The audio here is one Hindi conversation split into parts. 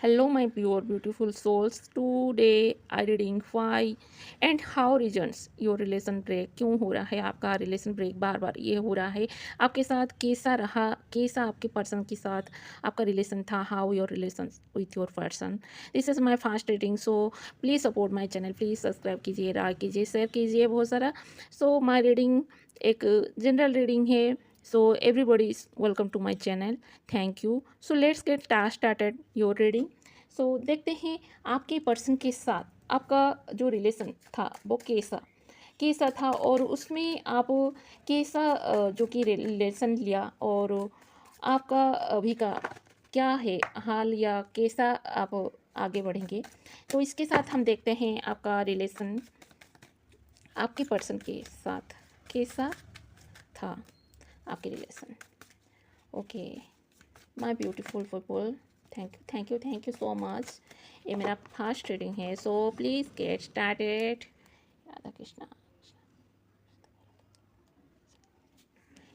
Hello, my pure beautiful souls. Today I reading why and how reasons your relation break क्यों हो रहा है आपका रिलेशन ब्रेक बार बार ये हो रहा है आपके साथ कैसा रहा कैसा आपके पर्सन के साथ आपका रिलेशन था how your relation with your person this is my fast reading so please support my channel please subscribe कीजिए लाइक कीजिए शेयर कीजिए बहुत सारा सो माय रीडिंग एक जनरल रीडिंग है so everybody is welcome to my channel thank you so let's get started your reading so देखते हैं आपके पर्सन के साथ आपका जो रिलेशन था वो कैसा कैसा था और उसमें आप कैसा जो कि रिलेशन लिया और आपका अभी का क्या है हाल या कैसा आप आगे बढ़ेंगे तो इसके साथ हम देखते हैं आपका रिलेशन आपके पर्सन के साथ कैसा था आपके relation okay my beautiful people thank you so much ये मेरा फास्ट रीडिंग है so please get started Radha Krishna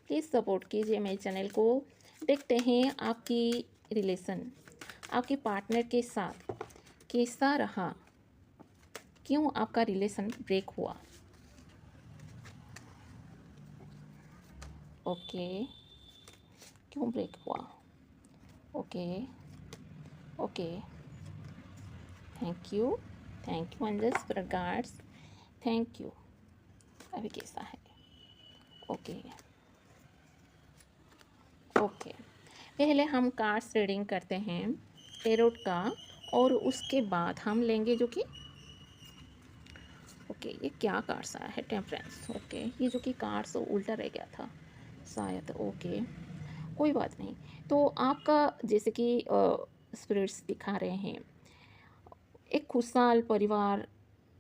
please support कीजिए मेरे चैनल को देखते हैं आपकी रिलेशन आपके पार्टनर के साथ कैसा रहा क्यों आपका रिलेशन ब्रेक हुआ ओके क्यों ब्रेक हुआ ओके ओके थैंक यू अंजस रिगार्ड्स थैंक यू अभी कैसा है ओके ओके पहले हम कार्ड्स रीडिंग करते हैं टेरोट का और उसके बाद हम लेंगे जो कि ओके ये क्या कार्ड्स आया है टेम्परेंस ओके ये जो कि कार्ड्स उल्टा रह गया था शायद ओके कोई बात नहीं तो आपका जैसे कि स्पिरिट्स दिखा रहे हैं एक खुशहाल परिवार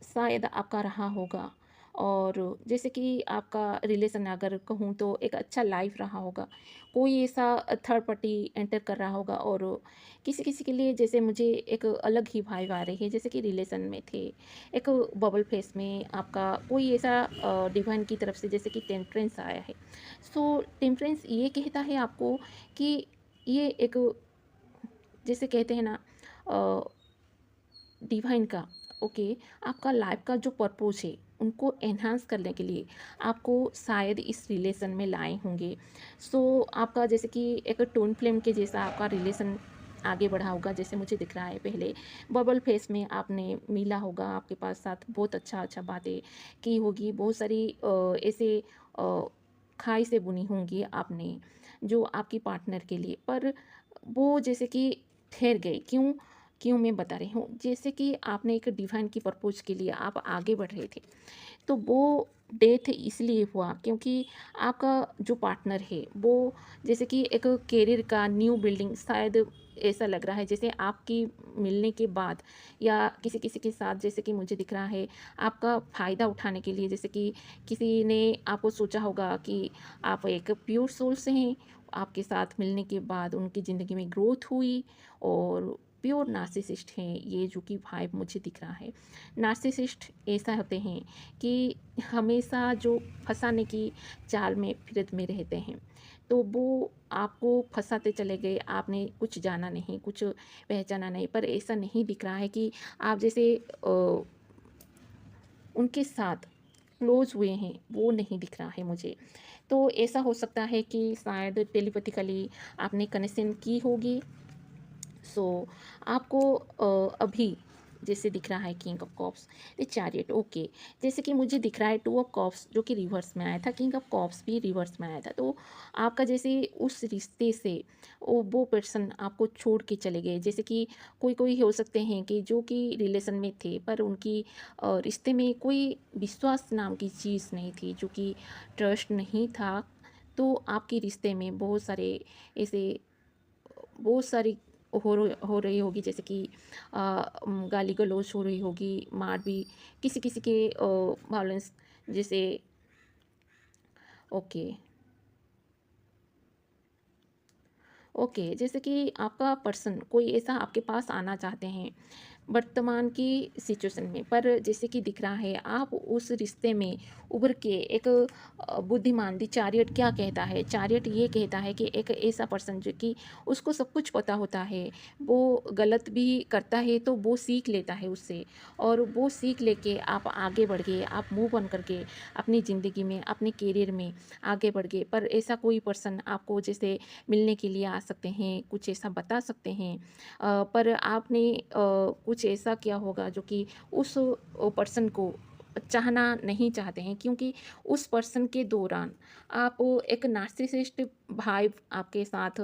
शायद आपका रहा होगा और जैसे कि आपका रिलेशन अगर कहूँ तो एक अच्छा लाइफ रहा होगा कोई ऐसा थर्ड पार्टी एंटर कर रहा होगा और किसी किसी के लिए जैसे मुझे एक अलग ही वाइब आ रही है जैसे कि रिलेशन में थे एक बबल फेस में आपका कोई ऐसा डिवाइन की तरफ से जैसे कि टेम्परेंस आया है सो टेम्परेंस ये कहता है आपको कि ये एक जैसे कहते हैं ना डिवाइन का ओके आपका लाइफ का जो पर्पस है उनको एनहांस करने के लिए आपको शायद इस रिलेशन में लाए होंगे सो आपका जैसे कि एक टोन फ्लेम के जैसा आपका रिलेशन आगे बढ़ा होगा जैसे मुझे दिख रहा है पहले बबल फेस में आपने मिला होगा आपके पास साथ बहुत अच्छा बातें की होगी बहुत सारी ऐसे खाई से बुनी होंगी आपने जो आपकी पार्टनर के लिए पर वो जैसे कि ठहर गए क्यों क्यों मैं बता रही हूँ जैसे कि आपने एक डिवाइन की पर्पज़ के लिए आप आगे बढ़ रहे थे तो वो डेथ इसलिए हुआ क्योंकि आपका जो पार्टनर है वो जैसे कि एक कैरियर का न्यू बिल्डिंग शायद ऐसा लग रहा है जैसे आपकी मिलने के बाद या किसी किसी के साथ जैसे कि मुझे दिख रहा है आपका फ़ायदा उठाने के लिए जैसे कि किसी ने आपको सोचा होगा कि आप एक प्योर सोल से हैं आपके साथ मिलने के बाद उनकी ज़िंदगी में ग्रोथ हुई और प्योर नार्सिसिस्ट हैं ये जो कि वाइब मुझे दिख रहा है नार्सिसिस्ट ऐसा होते हैं कि हमेशा जो फंसाने की चाल में फिरत में रहते हैं तो वो आपको फंसाते चले गए आपने कुछ जाना नहीं कुछ पहचाना नहीं पर ऐसा नहीं दिख रहा है कि आप जैसे उनके साथ क्लोज हुए हैं वो नहीं दिख रहा है मुझे तो ऐसा हो सकता है कि शायद टेलीपैथिकली आपने कनेक्शन की होगी सो आपको अभी जैसे दिख रहा है king of cups the chariot okay जैसे कि मुझे दिख रहा है टू ऑफ कॉप्स जो कि रिवर्स में आया था किंग ऑफ कॉप्स भी रिवर्स में आया था तो आपका जैसे उस रिश्ते से वो पर्सन आपको छोड़ के चले गए जैसे कि कोई कोई हो सकते हैं कि जो कि रिलेशन में थे पर उनकी रिश्ते में कोई विश्वास नाम की चीज़ नहीं थी जो कि ट्रस्ट नहीं था तो आपके रिश्ते में बहुत सारे ऐसे बहुत सारी हो रही होगी जैसे कि गाली गलौज हो रही होगी मार भी किसी किसी के वायलेंस जैसे ओके ओके जैसे कि आपका पर्सन कोई ऐसा आपके पास आना चाहते हैं वर्तमान की सिचुएशन में। पर जैसे कि दिख रहा है आप उस रिश्ते में उभर के एक बुद्धिमान दी चैरियट क्या कहता है, चैरियट ये कहता है कि एक ऐसा पर्सन जो कि उसको सब कुछ पता होता है, वो गलत भी करता है तो वो सीख लेता है उससे, और वो सीख लेके आप आगे बढ़ गए, आप मूव ऑन करके अपनी ज़िंदगी में, अपने करियर में आगे बढ़ गए। पर ऐसा कोई पर्सन आपको जैसे मिलने के लिए आ सकते हैं, कुछ ऐसा बता सकते हैं, पर आपने कुछ ऐसा किया होगा जो कि उस पर्सन को चाहना नहीं चाहते हैं, क्योंकि उस पर्सन के दौरान आप एक नार्सिसिस्ट वाइब आपके साथ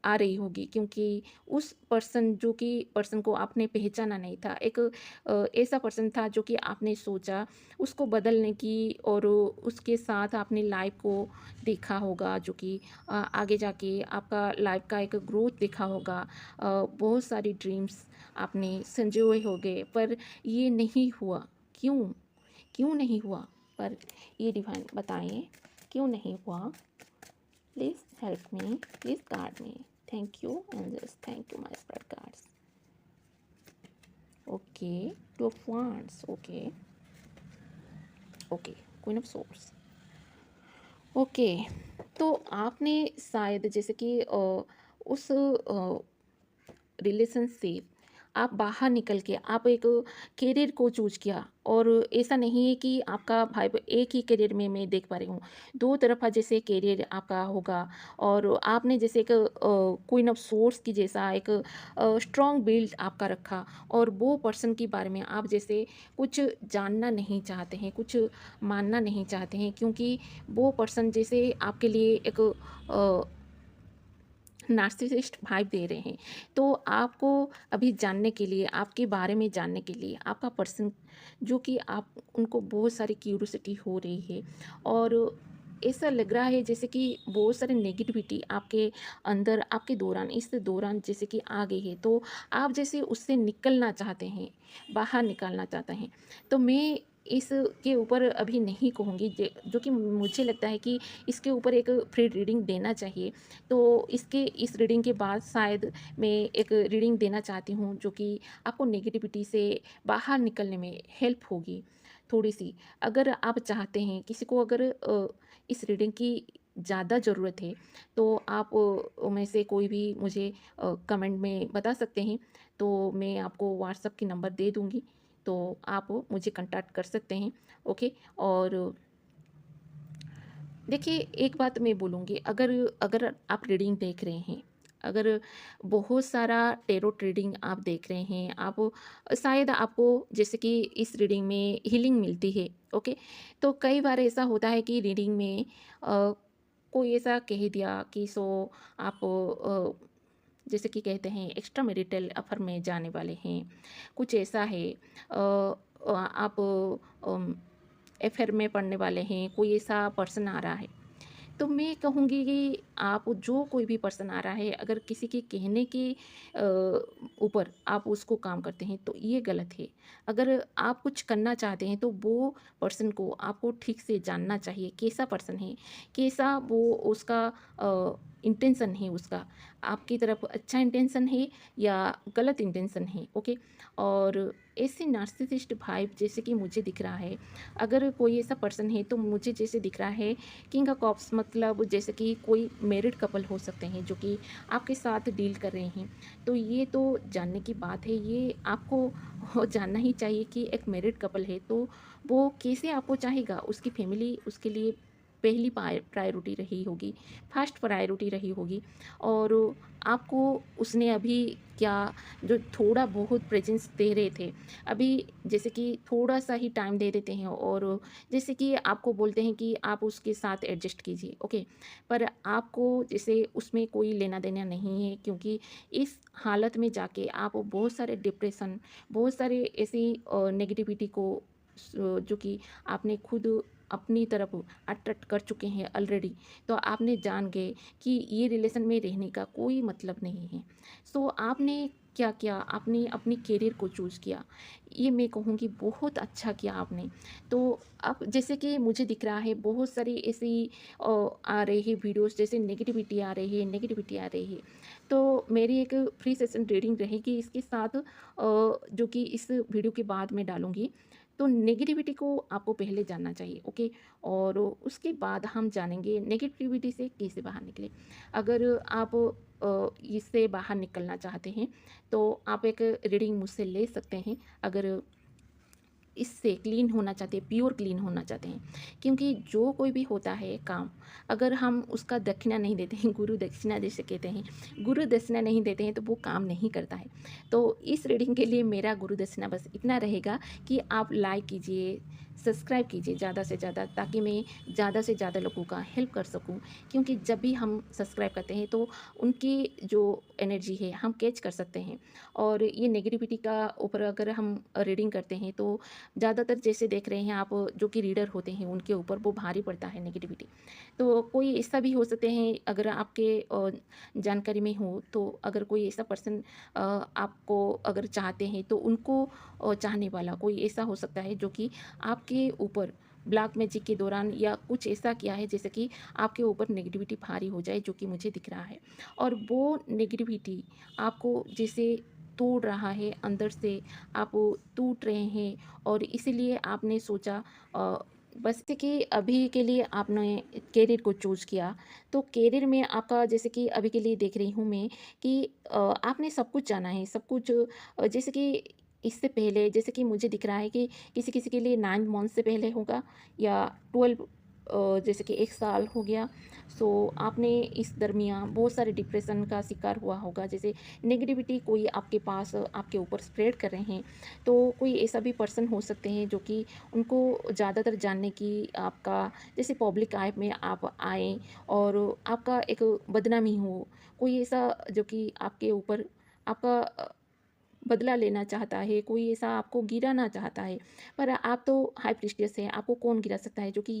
आ रही होगी, क्योंकि उस पर्सन जो कि पर्सन को आपने पहचाना नहीं था, एक ऐसा पर्सन था जो कि आपने सोचा उसको बदलने की, और उसके साथ आपने लाइफ को देखा होगा जो कि आगे जाके आपका लाइफ का एक ग्रोथ देखा होगा, बहुत सारी ड्रीम्स आपने संजोए होंगे, पर ये नहीं हुआ। क्यों? क्यों नहीं हुआ? पर ये डिवाइन बताएं क्यों नहीं हुआ? Please help me, please guide me. Thank you angels, thank you my spirit guides. Okay, two of wands, okay, okay, queen of swords, okay. तो आपने शायद जैसे कि उस रिलेशन से आप बाहर निकल के आप एक करियर को चूज किया, और ऐसा नहीं है कि आपका भाई एक ही करियर में मैं देख पा रही हूँ, दो तरफा जैसे करियर आपका होगा, और आपने जैसे एक क्वीन ऑफ सोर्स की जैसा एक स्ट्रॉन्ग बिल्ड आपका रखा, और वो पर्सन के बारे में आप जैसे कुछ जानना नहीं चाहते हैं, कुछ मानना नहीं चाहते हैं, क्योंकि वो पर्सन जैसे आपके लिए एक नार्सिसिस्ट वाइब दे रहे हैं। तो आपको अभी जानने के लिए, आपके बारे में जानने के लिए, आपका पर्सन जो कि आप उनको बहुत सारी क्यूरियोसिटी हो रही है, और ऐसा लग रहा है जैसे कि बहुत सारी नेगेटिविटी आपके अंदर, आपके दौरान, इस दौरान जैसे कि आ गई है, तो आप जैसे उससे निकलना चाहते हैं, बाहर निकालना चाहते हैं। तो मैं इसके ऊपर अभी नहीं कहूँगी, जो कि मुझे लगता है कि इसके ऊपर एक फ्री रीडिंग देना चाहिए। तो इस रीडिंग के बाद शायद मैं एक रीडिंग देना चाहती हूँ जो कि आपको नेगेटिविटी से बाहर निकलने में हेल्प होगी थोड़ी सी। अगर आप चाहते हैं, किसी को अगर इस रीडिंग की ज़्यादा ज़रूरत है, तो आप में से कोई भी मुझे कमेंट में बता सकते हैं, तो मैं आपको व्हाट्सएप की नंबर दे दूँगी, तो आप मुझे कांटेक्ट कर सकते हैं। ओके। और देखिए, एक बात मैं बोलूँगी, अगर अगर आप रीडिंग देख रहे हैं, अगर बहुत सारा टैरो रीडिंग आप देख रहे हैं, आप शायद आपको जैसे कि इस रीडिंग में हीलिंग मिलती है, ओके। तो कई बार ऐसा होता है कि रीडिंग में कोई ऐसा कह दिया कि सो आप जैसे कि कहते हैं एक्स्ट्रा मैरिटल अफेयर में जाने वाले हैं, कुछ ऐसा है, आप अफेयर में पढ़ने वाले हैं, कोई ऐसा पर्सन आ रहा है। तो मैं कहूँगी कि आप, जो कोई भी पर्सन आ रहा है, अगर किसी के कहने के ऊपर आप उसको काम करते हैं तो ये गलत है। अगर आप कुछ करना चाहते हैं तो वो पर्सन को आपको ठीक से जानना चाहिए, कैसा पर्सन है, कैसा वो उसका इंटेंशन है, उसका आपकी तरफ अच्छा इंटेंशन है या गलत इंटेंशन है, ओके। और ऐसे नार्सिसिस्ट वाइब जैसे कि मुझे दिख रहा है, अगर कोई ऐसा पर्सन है तो मुझे जैसे दिख रहा है किंग ऑफ कप्स, मतलब जैसे कि कोई मैरिड कपल हो सकते हैं जो कि आपके साथ डील कर रहे हैं। तो ये तो जानने की बात है, ये आपको जानना ही चाहिए कि एक मैरिड कपल है तो वो कैसे आपको चाहेगा, उसकी फैमिली उसके लिए पहली प्रायोरिटी रही होगी, फर्स्ट प्रायोरिटी रही होगी, और आपको उसने अभी क्या, जो थोड़ा बहुत प्रेजेंस दे रहे थे, अभी जैसे कि थोड़ा सा ही टाइम दे देते हैं, और जैसे कि आपको बोलते हैं कि आप उसके साथ एडजस्ट कीजिए, ओके। पर आपको जैसे उसमें कोई लेना देना नहीं है, क्योंकि इस हालत में जाके आप बहुत सारे डिप्रेशन, बहुत सारे ऐसी नेगेटिविटी को जो कि आपने खुद अपनी तरफ अट्रैक्ट कर चुके हैं ऑलरेडी, तो आपने जान गए कि ये रिलेशन में रहने का कोई मतलब नहीं है। सो आपने क्या किया, आपने अपनी करियर को चूज़ किया। ये मैं कहूँगी बहुत अच्छा किया आपने। तो अब जैसे कि मुझे दिख रहा है बहुत सारी ऐसी आ रही है वीडियोज़, जैसे नेगेटिविटी आ रही है। तो मेरी एक फ्री सेशन रीडिंग रहेगी इसके साथ, जो कि इस वीडियो के बाद मैं डालूँगी। तो नेगेटिविटी को आपको पहले जानना चाहिए, ओके? और उसके बाद हम जानेंगे नेगेटिविटी से कैसे बाहर निकलें। अगर आप इससे बाहर निकलना चाहते हैं, तो आप एक रीडिंग मुझसे ले सकते हैं। अगर इससे क्लीन होना चाहते हैं, प्योर क्लीन होना चाहते हैं, क्योंकि जो कोई भी होता है काम, अगर हम उसका दक्षिणा नहीं देते हैं, गुरु दक्षिणा जिसे कहते हैं, गुरु दक्षिणा नहीं देते हैं तो वो काम नहीं करता है। तो इस रीडिंग के लिए मेरा गुरु दक्षिणा बस इतना रहेगा कि आप लाइक कीजिए, सब्सक्राइब कीजिए ज़्यादा से ज़्यादा, ताकि मैं ज़्यादा से ज़्यादा लोगों का हेल्प कर सकूं। क्योंकि जब भी हम सब्सक्राइब करते हैं तो उनकी जो एनर्जी है हम कैच कर सकते हैं। और ये नेगेटिविटी का ऊपर अगर हम रीडिंग करते हैं तो ज़्यादातर जैसे देख रहे हैं आप, जो कि रीडर होते हैं उनके ऊपर वो भारी पड़ता है नेगेटिविटी। तो कोई ऐसा भी हो सकते हैं, अगर आपके जानकारी में हो, तो अगर कोई ऐसा पर्सन आपको अगर चाहते हैं तो उनको चाहने वाला कोई ऐसा हो सकता है जो कि आपके ऊपर ब्लैक मैजिक के दौरान या कुछ ऐसा किया है जैसे कि आपके ऊपर नेगेटिविटी भारी हो जाए, जो कि मुझे दिख रहा है। और वो नेगेटिविटी आपको जैसे तोड़ रहा है अंदर से, आप टूट रहे हैं, और इसीलिए आपने सोचा बस कि अभी के लिए आपने करियर को चूज़ किया। तो करियर में आपका जैसे कि अभी के लिए देख रही हूँ मैं कि आपने सब कुछ जाना है, सब कुछ जैसे कि इससे पहले जैसे कि मुझे दिख रहा है कि किसी-किसी के लिए 9 मंथ से पहले होगा, या 12 जैसे कि 1 साल हो गया। सो आपने इस दरमियान बहुत सारे डिप्रेशन का शिकार हुआ होगा, जैसे नेगेटिविटी कोई आपके पास आपके ऊपर स्प्रेड कर रहे हैं। तो कोई ऐसा भी पर्सन हो सकते हैं जो कि उनको ज़्यादातर जानने की आपका जैसे पब्लिक आई में आप आएँ और आपका एक बदनामी हो। कोई ऐसा जो कि आपके ऊपर आपका बदला लेना चाहता है, कोई ऐसा आपको गिराना चाहता है। पर आप तो हाई प्रीस्टियस हैं, आपको कौन गिरा सकता है? जो कि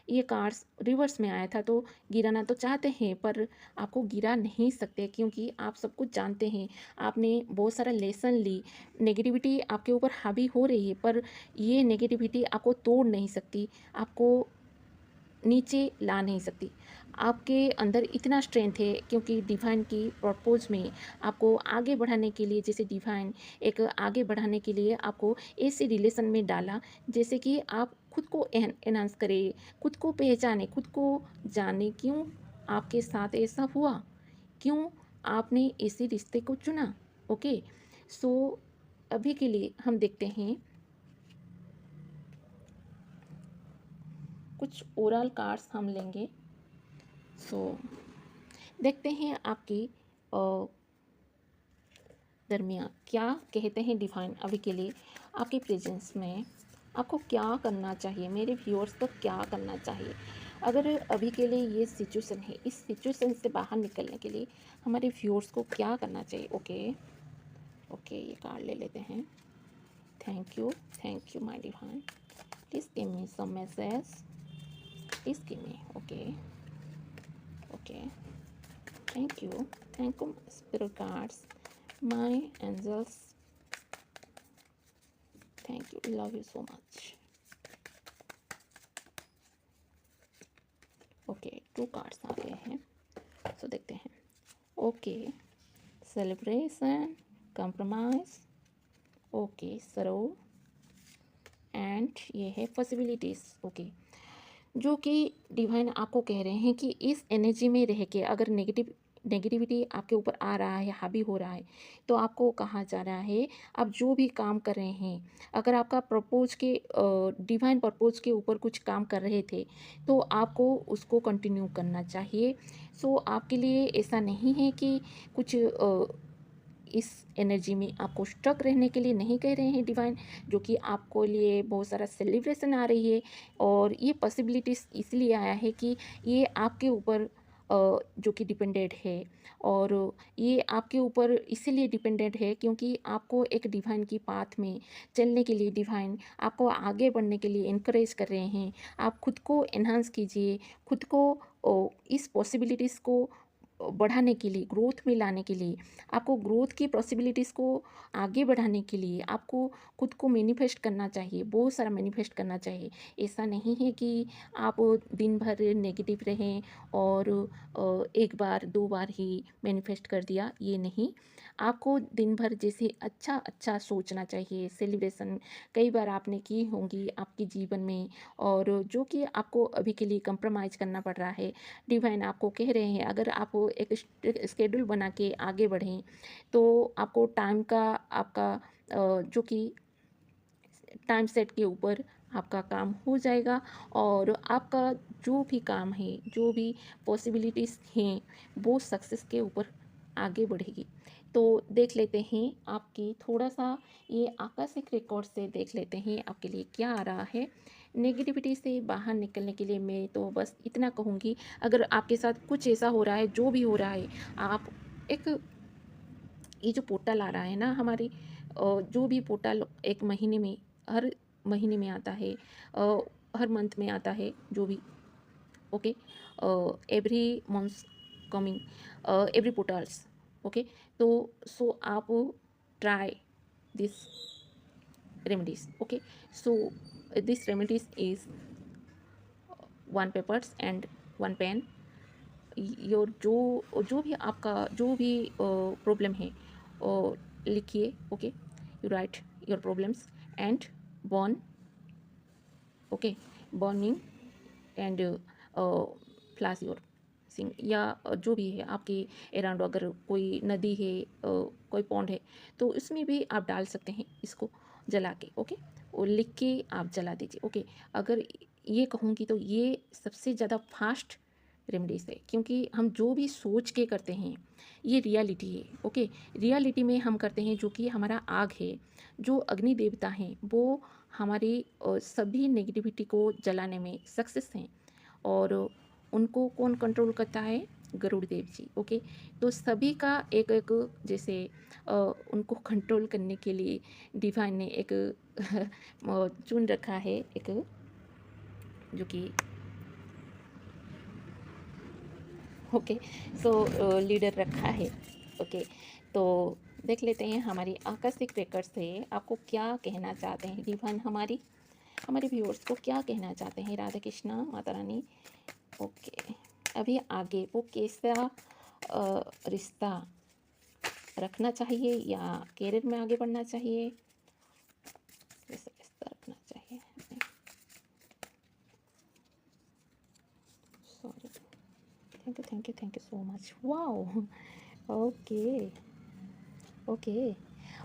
ये कार्ड्स रिवर्स में आया था, तो गिराना तो चाहते हैं पर आपको गिरा नहीं सकते, क्योंकि आप सब कुछ जानते हैं। आपने बहुत सारा लेसन ली, नेगेटिविटी आपके ऊपर हावी हो रही है, पर ये नेगेटिविटी आपको तोड़ नहीं सकती, आपको नीचे ला नहीं सकती। आपके अंदर इतना स्ट्रेंथ है, क्योंकि डिवाइन की पर्पज़ में आपको आगे बढ़ाने के लिए, जैसे डिवाइन एक आगे बढ़ाने के लिए आपको ऐसे रिलेशन में डाला, जैसे कि आप खुद को एनहांस करें, खुद को पहचाने, खुद को जाने क्यों आपके साथ ऐसा हुआ, क्यों आपने इसी रिश्ते को चुना। ओके, सो अभी के लिए हम देखते हैं कुछ ओरल कार्ड्स हम लेंगे। सो देखते हैं आपकी अ, दरमियान क्या कहते हैं डिवाइन अभी के लिए आपके प्रेजेंस में। आपको क्या करना चाहिए, मेरे व्यूअर्स को क्या करना चाहिए? अगर अभी के लिए ये सिचुएशन है, इस सिचुएशन से बाहर निकलने के लिए हमारे व्यूअर्स को क्या करना चाहिए? ओके, ओके, ये कार्ड ले लेते हैं। Thank you my divine, please give me some message, please give me. Okay, okay, thank you spirit guides, my angels, thank you, love you so much. Okay, 2 cards आ गए हैं, सो देखते हैं। Okay, celebration, compromise, okay, sorrow, and ये है पॉसिबिलिटीज़। ओके, जो कि डिवाइन आपको कह रहे हैं कि इस एनर्जी में रह के अगर नेगेटिविटी आपके ऊपर आ रहा है, हावी हो रहा है, तो आपको कहा जा रहा है आप जो भी काम कर रहे हैं, अगर आपका प्रपोज के डिवाइन पर्पज़ के ऊपर कुछ काम कर रहे थे, तो आपको उसको कंटिन्यू करना चाहिए। सो आपके लिए ऐसा नहीं है कि कुछ इस एनर्जी में आपको स्टक रहने के लिए नहीं कह रहे हैं डिवाइन, जो कि आपको लिए बहुत सारा सेलिब्रेशन आ रही है। और ये पॉसिबिलिटीज़ इसलिए आया है कि ये आपके ऊपर जो कि डिपेंडेंट है, और ये आपके ऊपर इसीलिए डिपेंडेंट है क्योंकि आपको एक डिवाइन की पाथ में चलने के लिए डिवाइन आपको आगे बढ़ने के लिए इनकरेज कर रहे हैं। आप खुद को एनहांस कीजिए, खुद को इस पॉसिबिलिटीज़ को बढ़ाने के लिए, ग्रोथ में लाने के लिए, आपको ग्रोथ की पॉसिबिलिटीज़ को आगे बढ़ाने के लिए आपको खुद को मैनिफेस्ट करना चाहिए, बहुत सारा मैनिफेस्ट करना चाहिए। ऐसा नहीं है कि आप दिन भर नेगेटिव रहें और एक बार दो बार ही मैनिफेस्ट कर दिया, ये नहीं। आपको दिन भर जैसे अच्छा अच्छा सोचना चाहिए। सेलिब्रेशन कई बार आपने की होंगी आपके जीवन में, और जो कि आपको अभी के लिए कंप्रोमाइज़ करना पड़ रहा है, डिवाइन आपको कह रहे हैं अगर आप एक स्केड्यूल बना के आगे बढ़ें तो आपको टाइम का, आपका जो कि टाइम सेट के ऊपर आपका काम हो जाएगा, और आपका जो भी काम है, जो भी पॉसिबिलिटीज़ हैं, वो सक्सेस के ऊपर आगे बढ़ेगी। तो देख लेते हैं आपकी थोड़ा सा ये आकस्मिक रिकॉर्ड से, देख लेते हैं आपके लिए क्या आ रहा है। नेगेटिविटी से बाहर निकलने के लिए मैं तो बस इतना कहूँगी, अगर आपके साथ कुछ ऐसा हो रहा है, जो भी हो रहा है, आप एक, ये जो पोर्टल आ रहा है ना हमारी, जो भी पोर्टल एक महीने में, हर महीने में आता है, हर मंथ में आता है, जो भी, okay, every month coming, every portals, okay. तो सो आप try this remedies, okay. So this remedies is one papers and one pen. Your जो भी आपका जो भी प्रॉब्लम है लिखिए, ओके। You write your problems and burn, okay, burning and flush your sin, या जो भी है आपके अराउंड, अगर कोई नदी है, कोई पॉन्ड है, तो उसमें भी आप डाल सकते हैं इसको जला के, ओके। और लिख के आप जला दीजिए, ओके। अगर ये कहूँगी तो ये सबसे ज़्यादा फास्ट रेमेडीज है, क्योंकि हम जो भी सोच के करते हैं ये रियलिटी है, ओके। रियलिटी में हम करते हैं, जो कि हमारा आग है, जो अग्नि देवता हैं, वो हमारी सभी नेगेटिविटी को जलाने में सक्सेस हैं। और उनको कौन कंट्रोल करता है? गरुड़ देव जी, ओके। तो सभी का एक एक जैसे उनको कंट्रोल करने के लिए डिवाइन ने एक चुन रखा है, एक जो कि, ओके, सो लीडर रखा है, ओके। तो देख लेते हैं हमारी आकस्मिक रेकर्ड से आपको क्या कहना चाहते हैं डिवाइन, हमारे व्यूअर्स को क्या कहना चाहते हैं। राधा कृष्णा, माता रानी, ओके। अभी आगे वो कैसा रिश्ता रखना चाहिए, या कैरियर में आगे बढ़ना चाहिए, कैसा रिश्ता रखना चाहिए, sorry, thank you so much, wow, okay, okay,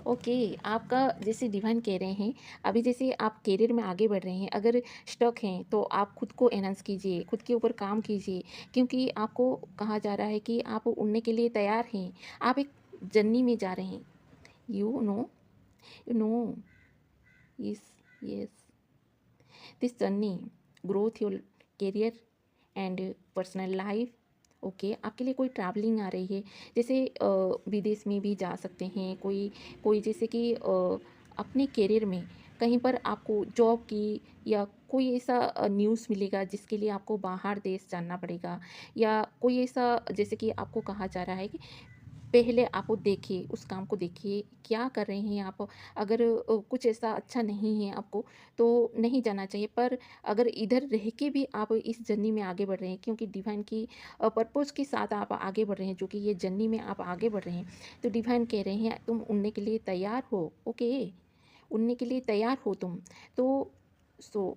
okay. आपका जैसे डिवाइन कह रहे हैं, अभी जैसे आप करियर में आगे बढ़ रहे हैं, अगर स्टक हैं तो आप खुद को एनहांस कीजिए, खुद के ऊपर काम कीजिए, क्योंकि आपको कहा जा रहा है कि आप उड़ने के लिए तैयार हैं, आप एक जर्नी में जा रहे हैं। You know yes, yes, this journey growth your career and personal life, okay. आपके लिए कोई ट्रैवलिंग आ रही है, जैसे विदेश में भी जा सकते हैं, कोई कोई जैसे कि अपने करियर में कहीं पर आपको जॉब की, या कोई ऐसा न्यूज़ मिलेगा जिसके लिए आपको बाहर देश जाना पड़ेगा, या कोई ऐसा जैसे कि आपको कहा जा रहा है कि पहले आप वो देखिए, उस काम को देखिए, क्या कर रहे हैं आप। अगर कुछ ऐसा अच्छा नहीं है आपको, तो नहीं जाना चाहिए। पर अगर इधर रह के भी आप इस जर्नी में आगे बढ़ रहे हैं, क्योंकि डिवाइन की पर्पज़ के साथ आप आगे बढ़ रहे हैं, जो कि ये जर्नी में आप आगे बढ़ रहे हैं, तो डिवाइन कह रहे हैं तुम उड़ने के लिए तैयार हो, ओके। उड़ने के लिए तैयार हो तुम। तो so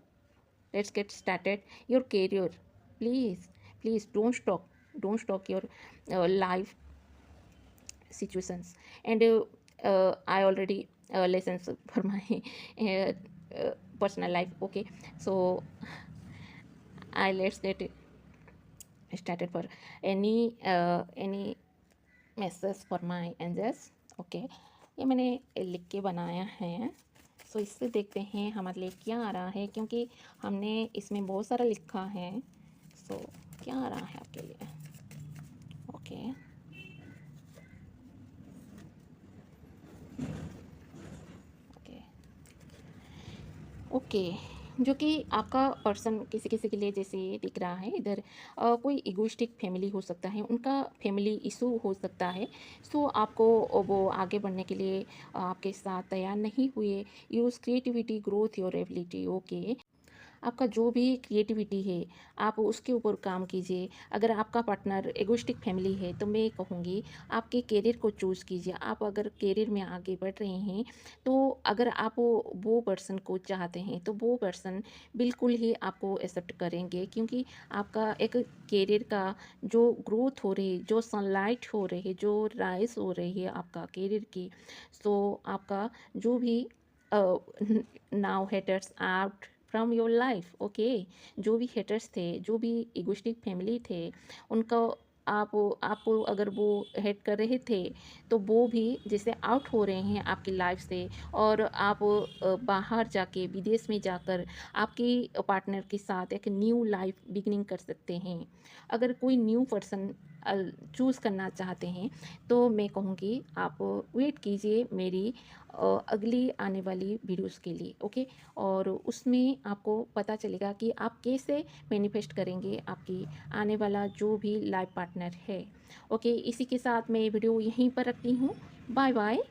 let's get started your career, please, please don't stop your life situations, and I already lessons for my personal life, okay. So I let's get started for any message for my angels, okay। ये मैंने लिख के बनाया है, सो इससे देखते हैं हमारे लिए क्या आ रहा है, क्योंकि हमने इसमें बहुत सारा लिखा है। सो क्या आ रहा है आपके लिए, ओके, ओके, ओके। जो कि आपका पर्सन किसी किसी के लिए जैसे दिख रहा है इधर, कोई इगोइस्टिक फैमिली हो सकता है, उनका फैमिली इशू हो सकता है। सो आपको वो आगे बढ़ने के लिए आपके साथ तैयार नहीं हुए। Use creativity growth your ability. Okay, आपका जो भी क्रिएटिविटी है, आप उसके ऊपर काम कीजिए। अगर आपका पार्टनर एगोइस्टिक फैमिली है, तो मैं कहूँगी आपके करियर को चूज़ कीजिए। आप अगर करियर में आगे बढ़ रहे हैं, तो अगर आप वो पर्सन को चाहते हैं, तो वो पर्सन बिल्कुल ही आपको एक्सेप्ट करेंगे, क्योंकि आपका एक करियर का जो ग्रोथ हो रही है, जो सनलाइट हो रही है, जो राइज़ हो रही है आपका करियर की, सो आपका जो भी now haters out from your life. Okay, जो भी हेटर्स थे, जो भी इगोइस्टिक फैमिली थे, उनको आप आपको अगर वो हेट कर रहे थे, तो वो भी जैसे आउट हो रहे हैं आपकी लाइफ से, और आप बाहर जाके विदेश में जाकर आपके पार्टनर के साथ एक न्यू लाइफ बिगिनिंग कर सकते हैं। अगर कोई न्यू पर्सन चूज़ करना चाहते हैं, तो मैं कहूँगी आप वेट कीजिए मेरी अगली आने वाली वीडियोस के लिए। ओके, और उसमें आपको पता चलेगा कि आप कैसे मैनिफेस्ट करेंगे आपकी आने वाला जो भी लाइफ पार्टनर है। ओके, इसी के साथ मैं वीडियो यहीं पर रखती हूँ। Bye bye.